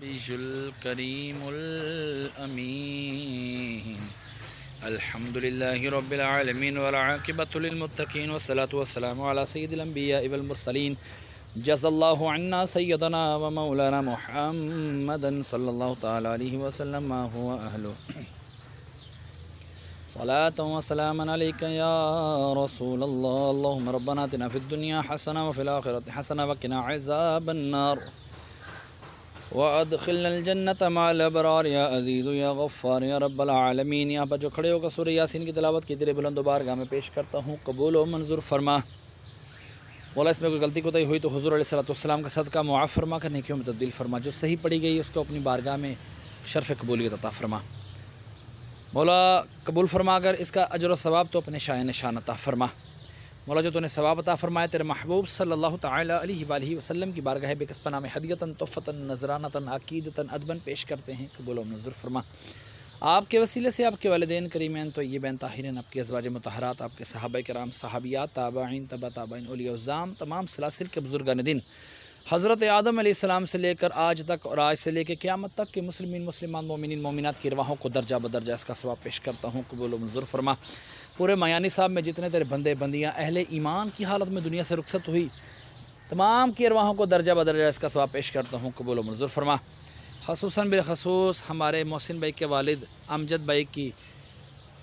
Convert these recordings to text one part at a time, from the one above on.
الحي الكريم الأمين الحمد لله رب العالمين والعاقبة للمتقين والصلاة والسلام على سيد الأنبياء والمرسلين جزا الله عنا سيدنا ومولانا محمدا صلى الله تعالى عليه وسلم ما هو أهله صلاة وسلاما عليك يا رسول الله اللهم ربنا آتنا في الدنيا حسنة وفي الآخرة حسنة وقنا عذاب النار وادخلنا الجنت مع الابرار یا عزیز یا غفار یا رب العالمین۔ یہاں پر جو کھڑے ہو کر سورہ یاسین کی تلاوت کی تیرے بلند و بارگاہ میں پیش کرتا ہوں، قبول و منظور فرما۔ مولا اس میں کوئی غلطی کوتاہی ہوئی تو حضور علیہ السلام کا صدقہ معاف فرما کر نیکیوں میں تبدیل فرما، جو صحیح پڑھی گئی اس کو اپنی بارگاہ میں شرف قبولیت عطا فرما۔ مولا قبول فرما کر اس کا اجر و ثواب تو اپنے شائن نشان عطا فرما۔ مولا جو تو نے ثواب عطا فرمایا تیرے محبوب صلی اللہ تعالی علیہ وآلہ وسلم کی بارگاہ بے کس پناہ میں ہدیتاً تحفتاً نذرانتاً عقیدتاً ادباً پیش کرتے ہیں، قبول و منظور فرما۔ آپ کے وسیلے سے آپ کے والدین کریمین طیبین طاہرین، آپ کے ازواج مطہرات، آپ کے صحابہ کرام، صحابیات، تابعین، تبع تابعین، اولیاء الظام، تمام سلاسل کے بزرگان دین، حضرت آدم علیہ السلام سے لے کر آج تک اور آج سے لے کے قیامت تک کے مسلمین، مسلمان، مومنین، مومنات کی ارواحوں کو درجہ بدرجہ اس کا ثواب پیش کرتا ہوں، قبول و منظور فرما۔ پورے میانی صاحب میں جتنے تیرے بندے بندیاں اہل ایمان کی حالت میں دنیا سے رخصت ہوئی، تمام کی ارواحوں کو درجہ بدرجہ اس کا ثواب پیش کرتا ہوں، قبول و منظور فرما۔ خصوصاً بالخصوص ہمارے محسن بھائی کے والد امجد بھائی کی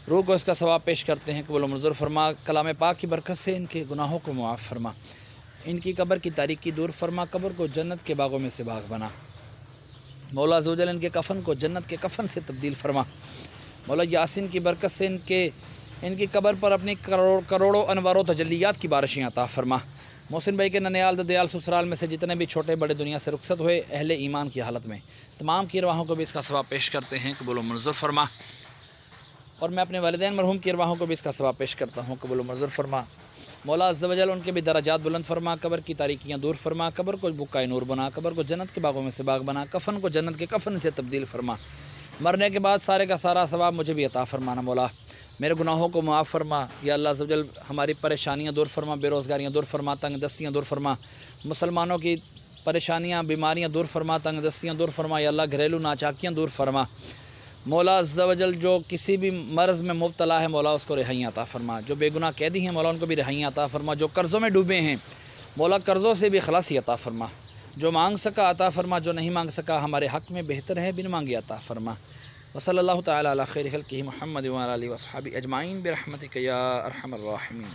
روح کو اس کا ثواب پیش کرتے ہیں، قبول و منظور فرما۔ کلام پاک کی برکت سے ان کے گناہوں کو معاف فرما، ان کی قبر کی تاریکی دور فرما، قبر کو جنت کے باغوں میں سے باغ بنا۔ مولا عز و جل ان کے کفن کو جنت کے کفن سے تبدیل فرما۔ مولا یاسین کی برکت سے ان کی قبر پر اپنی کروڑوں انوار و تجلیات کی بارشیں عطا فرما۔ محسن بھائی کے ننیال ددیال سسرال میں سے جتنے بھی چھوٹے بڑے دنیا سے رخصت ہوئے اہل ایمان کی حالت میں، تمام کی ارواحوں کو بھی اس کا ثواب پیش کرتے ہیں، قبول و منظور فرما۔ اور میں اپنے والدین مرحوم کی ارواحوں کو بھی اس کا ثواب پیش کرتا ہوں، قبول و منظور فرما۔ مولا عز و جل ان کے بھی درجات بلند فرما، قبر کی تاریکیاں دور فرما، قبر کو بقائے نور بنا، قبر کو جنت کے باغوں میں سے باغ بنا، کفن کو جنت کے کفن سے تبدیل فرما۔ مرنے کے بعد سارے کا سارا ثواب مجھے بھی عطا فرمانا مولا۔ میرے گناہوں کو معاف فرما یا اللہ عز و جل، ہماری پریشانیاں دور فرما، بے روزگاریاں دور فرما، تنگ دستیاں دور فرما، مسلمانوں کی پریشانیاں بیماریاں دور فرما، تنگ دستیاں دور فرما یا اللہ، گھریلو ناچاکیاں دور فرما۔ مولا عز و جل جو کسی بھی مرض میں مبتلا ہے مولا اس کو رہائیاں عطا فرما، جو بے گناہ قیدی ہیں مولا ان کو بھی رہائیاں عطا فرما، جو قرضوں میں ڈوبے ہیں مولا قرضوں سے بھی خلاصی عطا فرما، جو مانگ سکا عطا فرما، جو نہیں مانگ سکا ہمارے حق میں بہتر ہے بن مانگے عطا فرما۔ وصلی اللہ تعالی علی خیر خلقہ محمد وعلی آلہ وصحبہ اجمعین برحمتک یا ارحم الراحمین۔